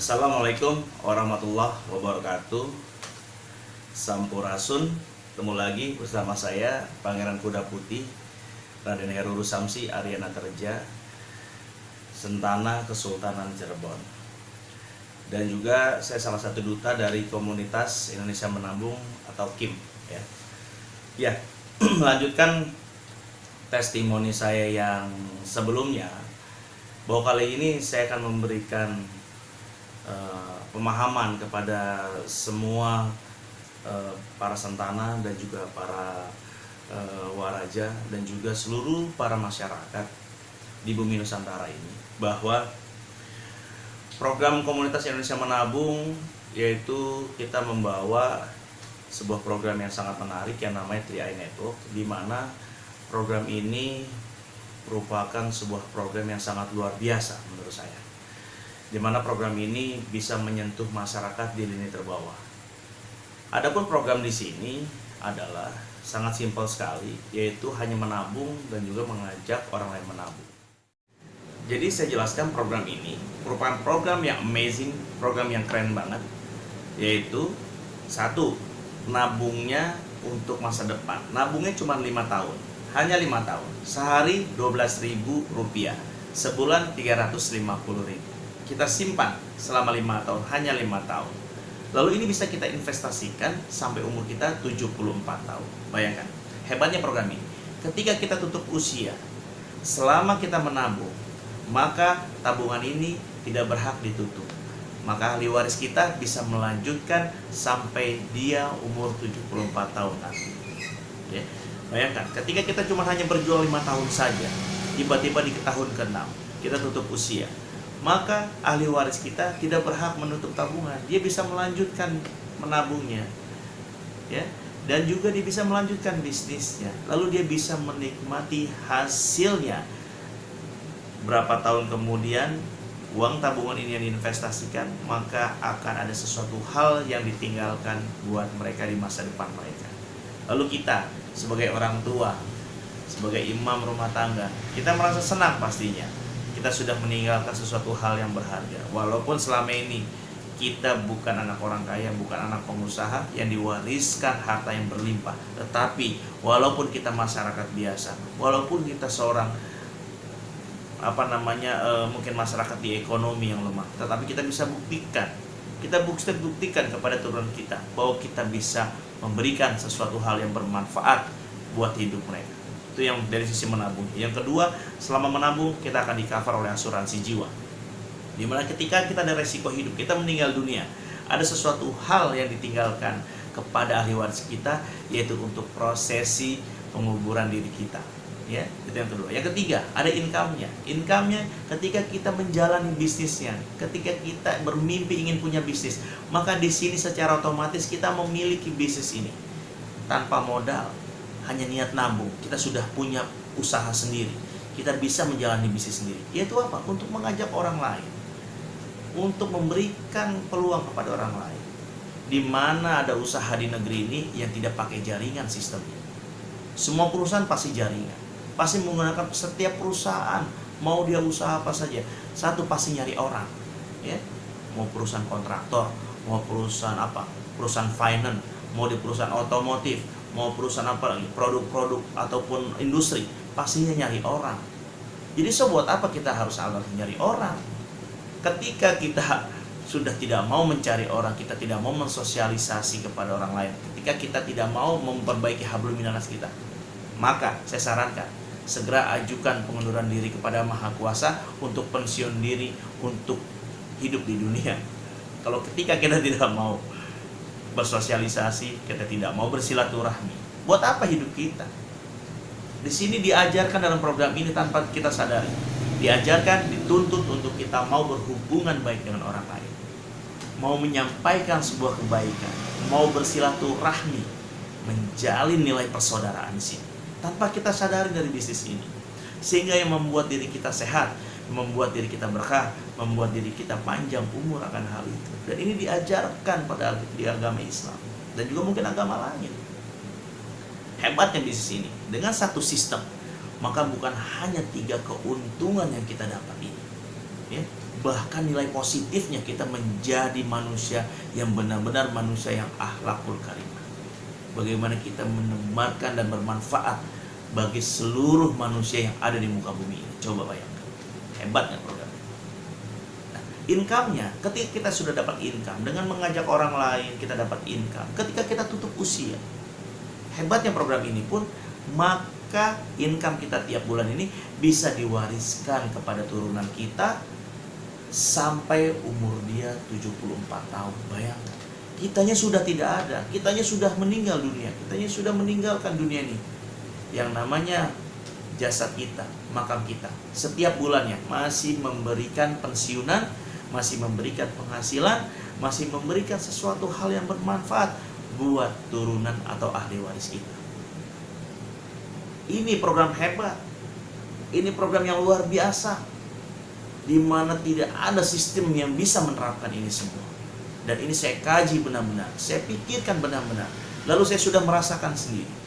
Assalamualaikum warahmatullahi wabarakatuh. Sampurasun. Ketemu lagi bersama saya Pangeran Kuda Putih Raden Heru Samsi Aryana Terja, Sentana Kesultanan Cirebon. Dan juga saya salah satu duta dari komunitas Indonesia Menabung atau KIM ya. Ya, melanjutkan testimoni saya yang sebelumnya, bahwa kali ini saya akan memberikan pemahaman kepada semua para sentana dan juga para waraja dan juga seluruh para masyarakat di bumi Nusantara ini, bahwa program komunitas Indonesia Menabung yaitu kita membawa sebuah program yang sangat menarik yang namanya 3i Network, di mana program ini merupakan sebuah program yang sangat luar biasa menurut saya, di mana program ini bisa menyentuh masyarakat di lini terbawah. Adapun program di sini adalah sangat simpel sekali, yaitu hanya menabung dan juga mengajak orang lain menabung. Jadi saya jelaskan, program ini merupakan program yang amazing, program yang keren banget, yaitu satu, nabungnya untuk masa depan. Nabungnya cuma 5 tahun, hanya 5 tahun. Sehari Rp12.000, sebulan Rp350.000. Kita simpan selama 5 tahun, hanya 5 tahun. Lalu ini bisa kita investasikan sampai umur kita 74 tahun. Bayangkan, hebatnya program ini. Ketika kita tutup usia, selama kita menabung, maka tabungan ini tidak berhak ditutup. Maka ahli waris kita bisa melanjutkan sampai dia umur 74 tahun nanti. Ya. Bayangkan, ketika kita cuma hanya berjual 5 tahun saja, tiba-tiba di tahun ke-6 kita tutup usia, maka ahli waris kita tidak berhak menutup tabungan. Dia bisa melanjutkan menabungnya, ya, dan juga dia bisa melanjutkan bisnisnya. Lalu dia bisa menikmati hasilnya. Berapa tahun kemudian uang tabungan ini yang diinvestasikan, maka akan ada sesuatu hal yang ditinggalkan buat mereka di masa depan mereka. Lalu kita sebagai orang tua, sebagai imam rumah tangga, kita merasa senang pastinya. Kita sudah meninggalkan sesuatu hal yang berharga. Walaupun selama ini kita bukan anak orang kaya, bukan anak pengusaha yang diwariskan harta yang berlimpah, tetapi walaupun kita masyarakat biasa, walaupun kita seorang mungkin masyarakat di ekonomi yang lemah, tetapi kita bisa buktikan, kepada turunan kita bahwa kita bisa memberikan sesuatu hal yang bermanfaat buat hidup mereka. Itu yang dari sisi menabung. Yang kedua, selama menabung kita akan di-cover oleh asuransi jiwa, dimana ketika kita ada resiko hidup, kita meninggal dunia, ada sesuatu hal yang ditinggalkan kepada ahli waris kita, yaitu untuk prosesi penguburan diri kita. Ya, itu yang kedua. Yang ketiga, ada income-nya. Income-nya ketika kita menjalani bisnisnya, ketika kita bermimpi ingin punya bisnis, maka di sini secara otomatis kita memiliki bisnis ini tanpa modal, hanya niat nabung, kita sudah punya usaha sendiri, kita bisa menjalani bisnis sendiri. Yaitu apa? Untuk mengajak orang lain, untuk memberikan peluang kepada orang lain. Di mana ada usaha di negeri ini yang tidak pakai jaringan sistemnya. Semua perusahaan pasti jaringan, pasti menggunakan, setiap perusahaan mau dia usaha apa saja, satu pasti nyari orang, ya. Mau perusahaan kontraktor, mau perusahaan apa, perusahaan finance, mau di perusahaan otomotif, mau perusahaan apa lagi, produk-produk ataupun industri, pastinya nyari orang. Jadi buat apa kita harus nyari orang? Ketika kita sudah tidak mau mencari orang, kita tidak mau mensosialisasi kepada orang lain, ketika kita tidak mau memperbaiki hablum minanas kita, maka saya sarankan segera ajukan pengunduran diri kepada Maha Kuasa untuk pensiun diri, untuk hidup di dunia. Kalau ketika kita tidak mau bersosialisasi, kita tidak mau bersilaturahmi, buat apa hidup kita? Di sini diajarkan dalam program ini tanpa kita sadari, diajarkan, dituntut untuk kita mau berhubungan baik dengan orang lain, mau menyampaikan sebuah kebaikan, mau bersilaturahmi, menjalin nilai persaudaraan di sini, tanpa kita sadari dari bisnis ini, sehingga yang membuat diri kita sehat, membuat diri kita berkah, membuat diri kita panjang umur akan hal itu. Dan ini diajarkan di agama Islam dan juga mungkin agama lain. Hebatnya bisnis ini dengan satu sistem, maka bukan hanya 3 keuntungan yang kita dapat ini, ya, bahkan nilai positifnya kita menjadi manusia yang benar-benar manusia yang akhlakul karimah. Bagaimana kita menebarkan dan bermanfaat bagi seluruh manusia yang ada di muka bumi ini. Coba bayangkan, hebatnya program ini. Nah, income-nya, ketika kita sudah dapat income, dengan mengajak orang lain kita dapat income. Ketika kita tutup usia, hebatnya program ini pun, maka income kita tiap bulan ini bisa diwariskan kepada turunan kita sampai umur dia 74 tahun. Bayangkan, kitanya sudah tidak ada, kitanya sudah meninggal dunia, kitanya sudah meninggalkan dunia ini. Yang namanya jasad kita, makam kita, setiap bulannya masih memberikan pensiunan, masih memberikan penghasilan, masih memberikan sesuatu hal yang bermanfaat buat turunan atau ahli waris kita. Ini program hebat. Ini program yang luar biasa, di mana tidak ada sistem yang bisa menerapkan ini semua. Dan ini saya kaji benar-benar, saya pikirkan benar-benar. Lalu saya sudah merasakan sendiri.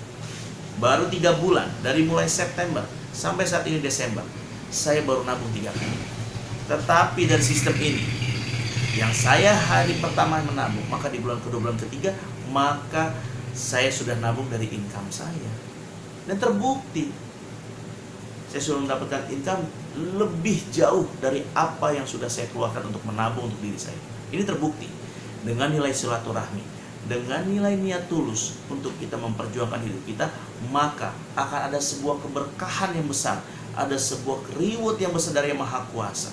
Baru 3 bulan, dari mulai September sampai saat ini Desember, saya baru nabung 3 kali. Tetapi dari sistem ini, yang saya hari pertama menabung, maka di bulan kedua, bulan ketiga, maka saya sudah nabung dari income saya. Dan terbukti, saya sudah mendapatkan income lebih jauh dari apa yang sudah saya keluarkan untuk menabung untuk diri saya. Ini terbukti dengan nilai silaturahmi, dengan nilai niat tulus untuk kita memperjuangkan hidup kita, maka akan ada sebuah keberkahan yang besar, ada sebuah reward yang besar dari Yang Maha Kuasa.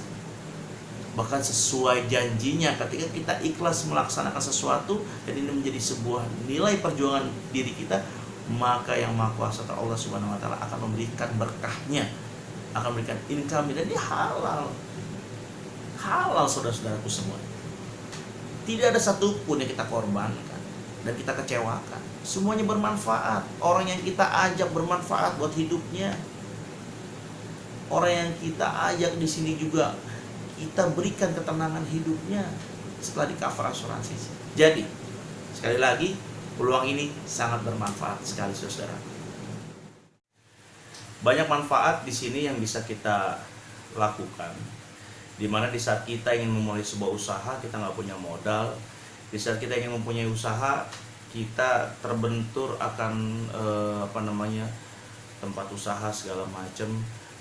Bahkan sesuai janjinya, ketika kita ikhlas melaksanakan sesuatu dan ini menjadi sebuah nilai perjuangan diri kita, maka Yang Maha Kuasa atau Allah Subhanahu wa Ta'ala akan memberikan berkahnya, akan memberikan income, dan dia halal. Halal, saudara-saudaraku semua. Tidak ada satupun yang kita korbankan dan kita kecewakan. Semuanya bermanfaat. Orang yang kita ajak bermanfaat buat hidupnya. Orang yang kita ajak di sini juga kita berikan ketenangan hidupnya setelah di cover asuransi. Jadi, sekali lagi, peluang ini sangat bermanfaat sekali, saudara. Banyak manfaat di sini yang bisa kita lakukan. Dimana di saat kita ingin memulai sebuah usaha, kita nggak punya modal. Di saat kita ingin mempunyai usaha, kita terbentur akan tempat usaha segala macam,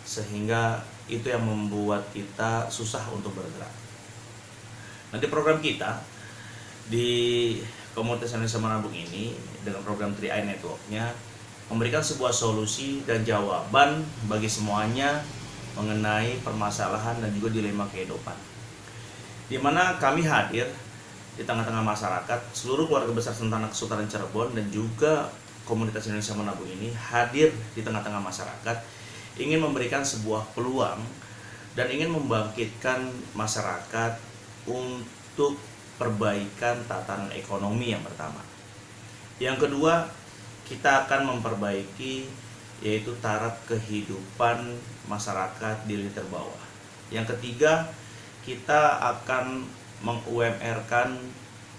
sehingga itu yang membuat kita susah untuk bergerak. Nanti program kita di Komunitas Indonesia Menabung ini dengan program 3i Network-nya memberikan sebuah solusi dan jawaban bagi semuanya mengenai permasalahan dan juga dilema kehidupan, di mana kami hadir di tengah-tengah masyarakat. Seluruh keluarga besar Sentana Kesultanan Cirebon dan juga Komunitas Indonesia Menabung ini hadir di tengah-tengah masyarakat, ingin memberikan sebuah peluang dan ingin membangkitkan masyarakat untuk perbaikan tatanan ekonomi yang pertama. Yang kedua, kita akan memperbaiki yaitu taraf kehidupan masyarakat di liter bawah. Yang ketiga, kita akan meng-UMR-kan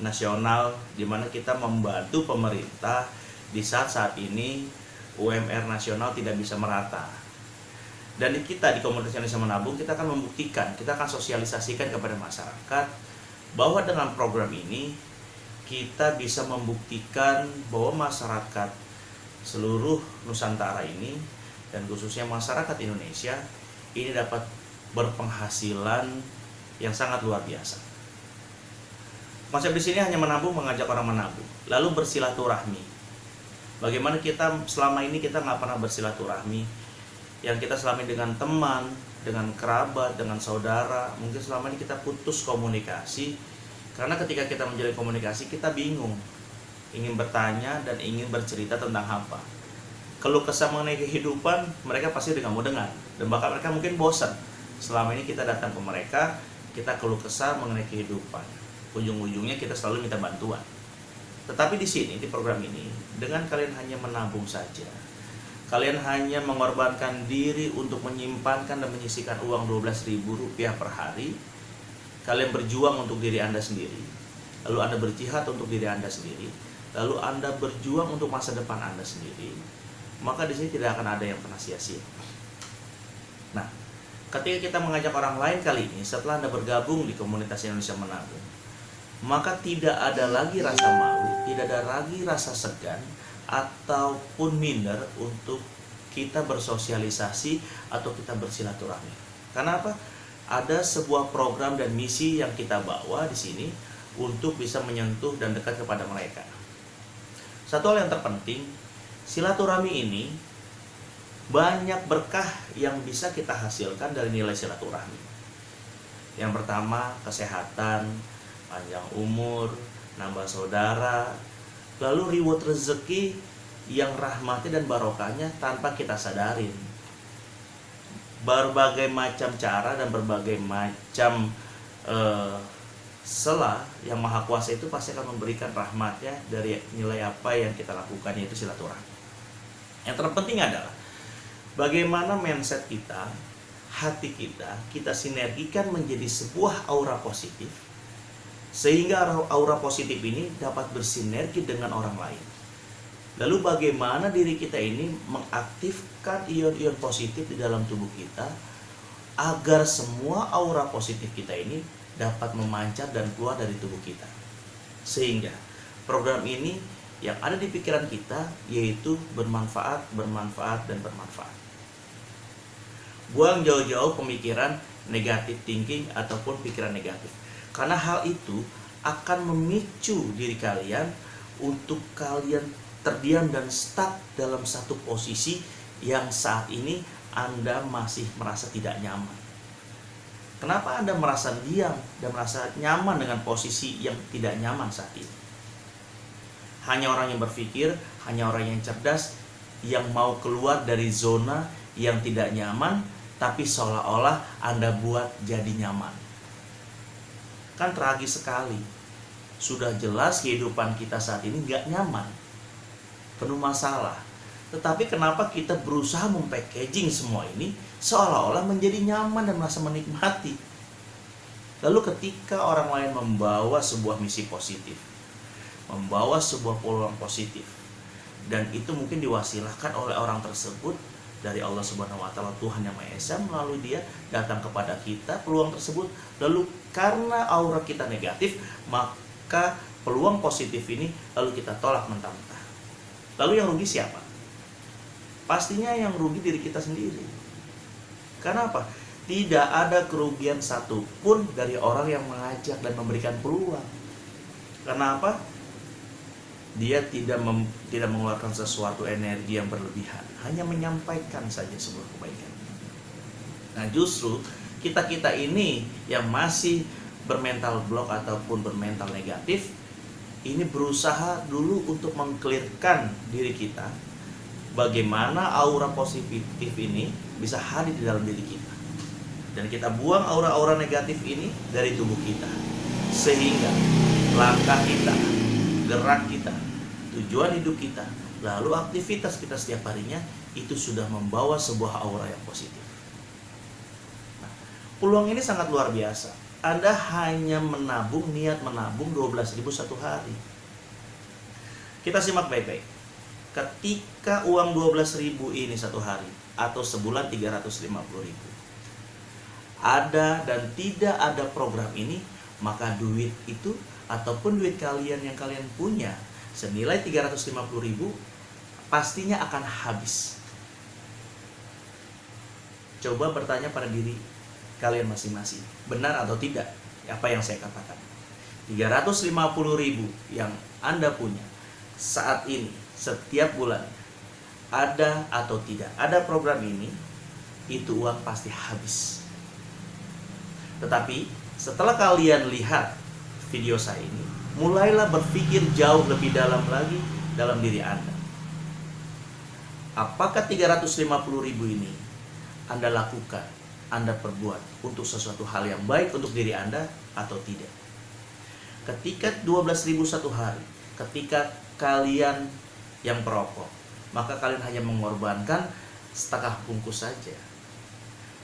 nasional, di mana kita membantu pemerintah di saat ini UMR nasional tidak bisa merata. Dan kita di Komunitas Indonesia Menabung, kita akan membuktikan, kita akan sosialisasikan kepada masyarakat bahwa dengan program ini kita bisa membuktikan bahwa masyarakat seluruh Nusantara ini dan khususnya masyarakat Indonesia ini dapat berpenghasilan yang sangat luar biasa. Konsep di sini hanya menabung, mengajak orang menabung, lalu bersilaturahmi. Bagaimana kita selama ini kita nggak pernah bersilaturahmi, yang kita selama ini dengan teman, dengan kerabat, dengan saudara, mungkin selama ini kita putus komunikasi karena ketika kita menjalin komunikasi kita bingung, ingin bertanya dan ingin bercerita tentang apa. Keluh kesah mengenai kehidupan mereka pasti udah nggak mau dengar, dan bahkan mereka mungkin bosan. Selama ini kita datang ke mereka, kita keluh kesah mengenai kehidupan, ujung-ujungnya kita selalu minta bantuan. Tetapi di sini, di program ini, dengan kalian hanya menabung saja, kalian hanya mengorbankan diri untuk menyimpankan dan menyisihkan uang Rp12.000 per hari. Kalian berjuang untuk diri Anda sendiri, lalu Anda berjihad untuk diri Anda sendiri, lalu Anda berjuang untuk masa depan Anda sendiri, maka di sini tidak akan ada yang pernah sia-sia. Nah, Ketika kita mengajak orang lain kali ini, setelah Anda bergabung di komunitas Indonesia Menabung, maka tidak ada lagi rasa malu, tidak ada lagi rasa segan ataupun minder untuk kita bersosialisasi atau kita bersilaturahmi. Karena apa? Ada sebuah program dan misi yang kita bawa di sini untuk bisa menyentuh dan dekat kepada mereka. Satu hal yang terpenting, silaturahmi ini banyak berkah yang bisa kita hasilkan dari nilai silaturahmi. Yang pertama, kesehatan, panjang umur, nambah saudara, lalu reward rezeki yang rahmatnya dan barokahnya tanpa kita sadarin. Berbagai macam cara dan berbagai macam sela yang Maha Kuasa itu pasti akan memberikan rahmatnya dari nilai apa yang kita lakukan, yaitu silaturahmi. Yang terpenting adalah bagaimana mindset kita, hati kita sinergikan menjadi sebuah aura positif, sehingga aura positif ini dapat bersinergi dengan orang lain. Lalu bagaimana diri kita ini mengaktifkan ion-ion positif di dalam tubuh kita agar semua aura positif kita ini dapat memancar dan keluar dari tubuh kita. Sehingga program ini yang ada di pikiran kita yaitu bermanfaat, dan bermanfaat. Buang jauh-jauh pemikiran negatif thinking ataupun pikiran negatif. Karena hal itu akan memicu diri kalian untuk kalian terdiam dan stuck dalam satu posisi yang saat ini Anda masih merasa tidak nyaman. Kenapa Anda merasa diam dan merasa nyaman dengan posisi yang tidak nyaman saat ini? Hanya orang yang berpikir, hanya orang yang cerdas yang mau keluar dari zona yang tidak nyaman, tapi seolah-olah Anda buat jadi nyaman. Kan tragis sekali. Sudah jelas kehidupan kita saat ini gak nyaman, penuh masalah. Tetapi kenapa kita berusaha mempackaging semua ini seolah-olah menjadi nyaman dan merasa menikmati? Lalu ketika orang lain membawa sebuah misi positif, membawa sebuah peluang positif, dan itu mungkin diwasilahkan oleh orang tersebut dari Allah Subhanahu wa Ta'ala, Tuhan Yang Maha Esa, melalui dia datang kepada kita peluang tersebut. Lalu karena aura kita negatif, maka peluang positif ini lalu kita tolak mentah-mentah. Lalu yang rugi siapa? Pastinya yang rugi diri kita sendiri. Karena apa? Tidak ada kerugian satupun dari orang yang mengajak dan memberikan peluang. Karena apa? Dia tidak mengeluarkan sesuatu energi yang berlebihan, hanya menyampaikan saja sebuah kebaikan. Nah, justru kita ini yang masih bermental block ataupun bermental negatif, ini berusaha dulu untuk mengklirkan diri kita, bagaimana aura positif ini bisa hadir di dalam diri kita, dan kita buang aura-aura negatif ini dari tubuh kita, sehingga langkah kita, gerak kita, tujuan hidup kita, lalu aktivitas kita setiap harinya itu sudah membawa sebuah aura yang positif. Nah, peluang ini sangat luar biasa. Anda hanya menabung, niat menabung 12.000 satu hari. Kita simak baik-baik. Ketika uang 12.000 ini satu hari atau sebulan 350.000 ada dan tidak ada program ini, maka duit itu ataupun duit kalian yang kalian punya senilai 350.000 pastinya akan habis. Coba bertanya pada diri kalian masing-masing, benar atau tidak apa yang saya katakan? 350.000 yang Anda punya saat ini setiap bulan, ada atau tidak ada program ini, itu uang pasti habis. Tetapi setelah kalian lihat video saya ini, mulailah berpikir jauh lebih dalam lagi dalam diri Anda. Apakah 350.000 ini Anda lakukan, Anda perbuat untuk sesuatu hal yang baik untuk diri Anda atau tidak? Ketika 12.000 satu hari, ketika kalian yang perokok, maka kalian hanya mengorbankan setengah bungkus saja.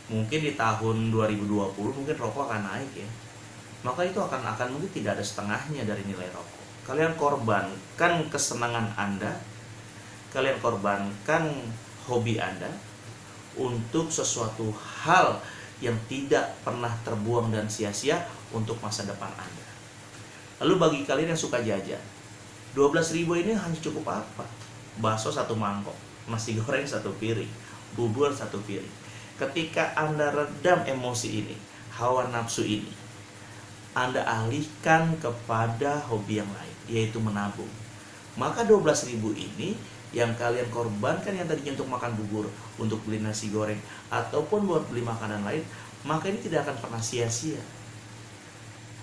Mungkin di tahun 2020 mungkin rokok akan naik ya, maka itu akan mungkin tidak ada setengahnya dari nilai rokok. Kalian korbankan kesenangan Anda, kalian korbankan hobi Anda untuk sesuatu hal yang tidak pernah terbuang dan sia-sia untuk masa depan Anda. Lalu bagi kalian yang suka jajan, 12.000 ini hanya cukup apa? Bakso 1 mangkok, nasi goreng 1 piring, bubur 1 piring. Ketika Anda redam emosi ini, hawa nafsu ini, Anda alihkan kepada hobi yang lain, yaitu menabung. Maka 12.000 ini yang kalian korbankan yang tadinya untuk makan bubur, untuk beli nasi goreng, ataupun buat beli makanan lain, maka ini tidak akan pernah sia-sia.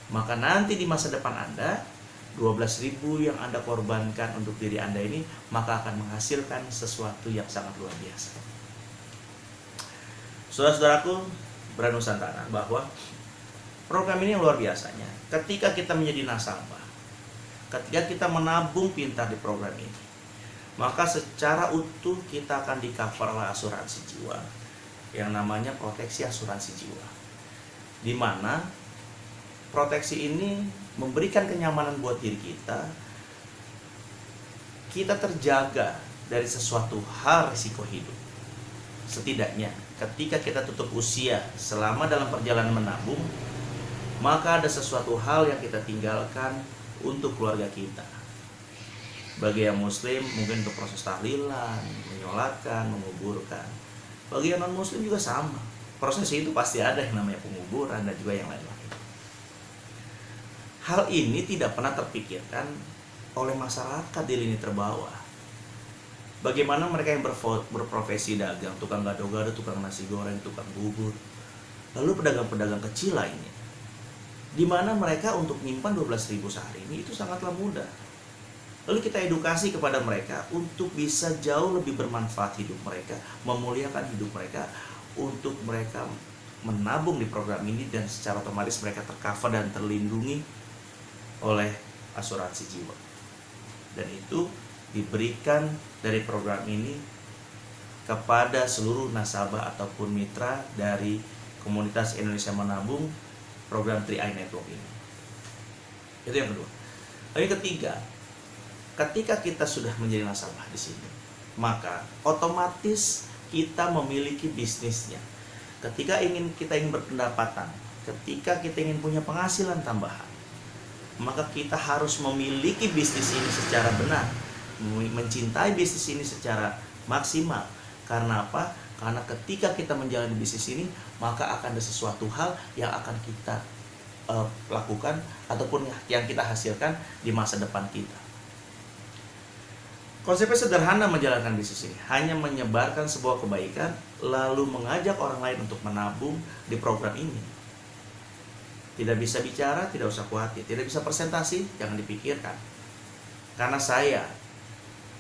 Maka nanti di masa depan Anda, 12.000 yang Anda korbankan untuk diri Anda ini, maka akan menghasilkan sesuatu yang sangat luar biasa. Saudara-saudaraku, Brand Nusantara, bahwa program ini yang luar biasanya, ketika kita menjadi nasabah, ketika kita menabung pintar di program ini, maka secara utuh kita akan di-cover oleh asuransi jiwa yang namanya proteksi asuransi jiwa, di mana proteksi ini memberikan kenyamanan buat diri kita. Kita terjaga dari sesuatu hal risiko hidup. Setidaknya ketika kita tutup usia selama dalam perjalanan menabung, maka ada sesuatu hal yang kita tinggalkan untuk keluarga kita. Bagi yang muslim mungkin untuk proses tahlilan, menyolatkan, menguburkan. Bagi yang non muslim juga sama. Proses itu pasti ada yang namanya penguburan dan juga yang lain-lain. Hal ini tidak pernah terpikirkan oleh masyarakat di lini terbawah. Bagaimana mereka yang berprofesi dagang, tukang gado-gado, tukang nasi goreng, tukang bubur, lalu pedagang-pedagang kecil lainnya, di mana mereka untuk nyimpan 12.000 sehari ini itu sangatlah mudah. Lalu kita edukasi kepada mereka untuk bisa jauh lebih bermanfaat hidup mereka, memuliakan hidup mereka, untuk mereka menabung di program ini, dan secara otomatis mereka tercover dan terlindungi oleh asuransi jiwa. Dan itu diberikan dari program ini kepada seluruh nasabah ataupun mitra dari komunitas Indonesia Menabung, program 3i Network ini. Itu yang kedua. Lalu yang ketiga, ketika kita sudah menjadi nasabah di sini, maka otomatis kita memiliki bisnisnya. Ketika kita ingin berpendapatan, ketika kita ingin punya penghasilan tambahan, maka kita harus memiliki bisnis ini secara benar, mencintai bisnis ini secara maksimal. Karena apa? Karena ketika kita menjalani bisnis ini, maka akan ada sesuatu hal yang akan kita lakukan ataupun yang kita hasilkan di masa depan kita. Konsepnya sederhana menjalankan bisnis ini, hanya menyebarkan sebuah kebaikan, lalu mengajak orang lain untuk menabung di program ini. Tidak bisa bicara, tidak usah khawatir. Tidak bisa presentasi, jangan dipikirkan. Karena saya,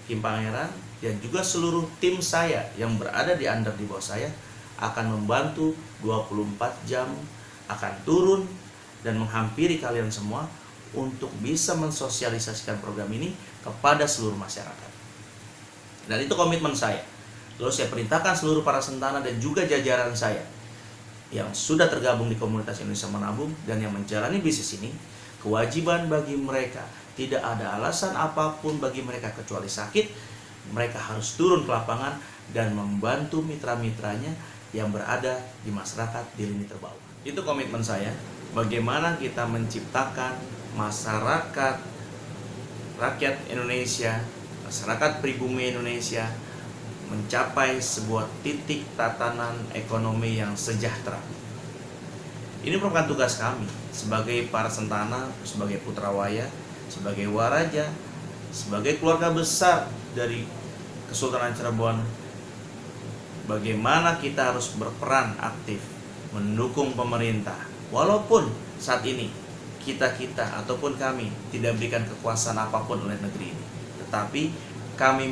Kim Pangeran, dan juga seluruh tim saya yang berada di under di bawah saya, akan membantu 24 jam, akan turun dan menghampiri kalian semua untuk bisa mensosialisasikan program ini kepada seluruh masyarakat. Dan itu komitmen saya. Lalu saya perintahkan seluruh para sentana dan juga jajaran saya yang sudah tergabung di komunitas Indonesia Menabung dan yang menjalani bisnis ini, kewajiban bagi mereka, tidak ada alasan apapun bagi mereka kecuali sakit, mereka harus turun ke lapangan dan membantu mitra-mitranya yang berada di masyarakat di lini terbawah. Itu komitmen saya, bagaimana kita menciptakan masyarakat rakyat Indonesia, masyarakat pribumi Indonesia mencapai sebuah titik tatanan ekonomi yang sejahtera. Ini merupakan tugas kami sebagai para sentana, sebagai putrawaya, sebagai waraja, sebagai keluarga besar dari Kesultanan Cirebon. Bagaimana kita harus berperan aktif mendukung pemerintah, walaupun saat ini kita ataupun kami tidak berikan kekuasaan apapun oleh negeri ini, tetapi kami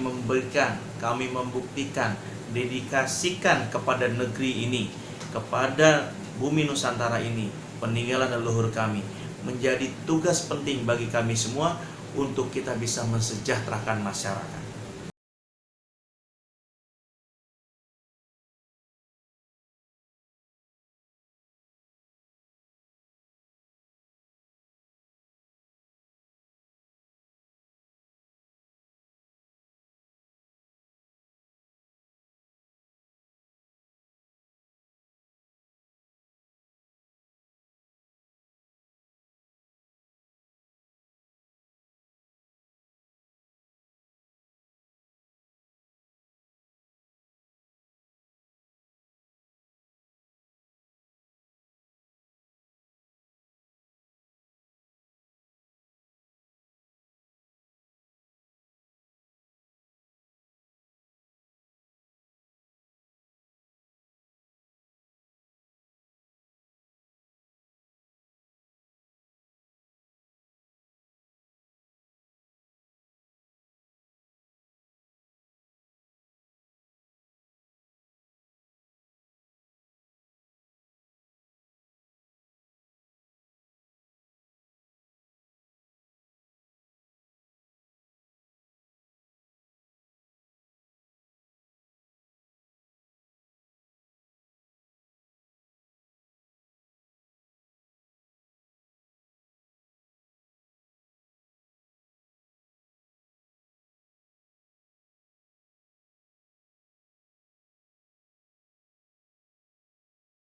membuktikan, dedikasikan kepada negeri ini, kepada bumi Nusantara ini, peninggalan leluhur kami, menjadi tugas penting bagi kami semua untuk kita bisa mensejahterakan masyarakat.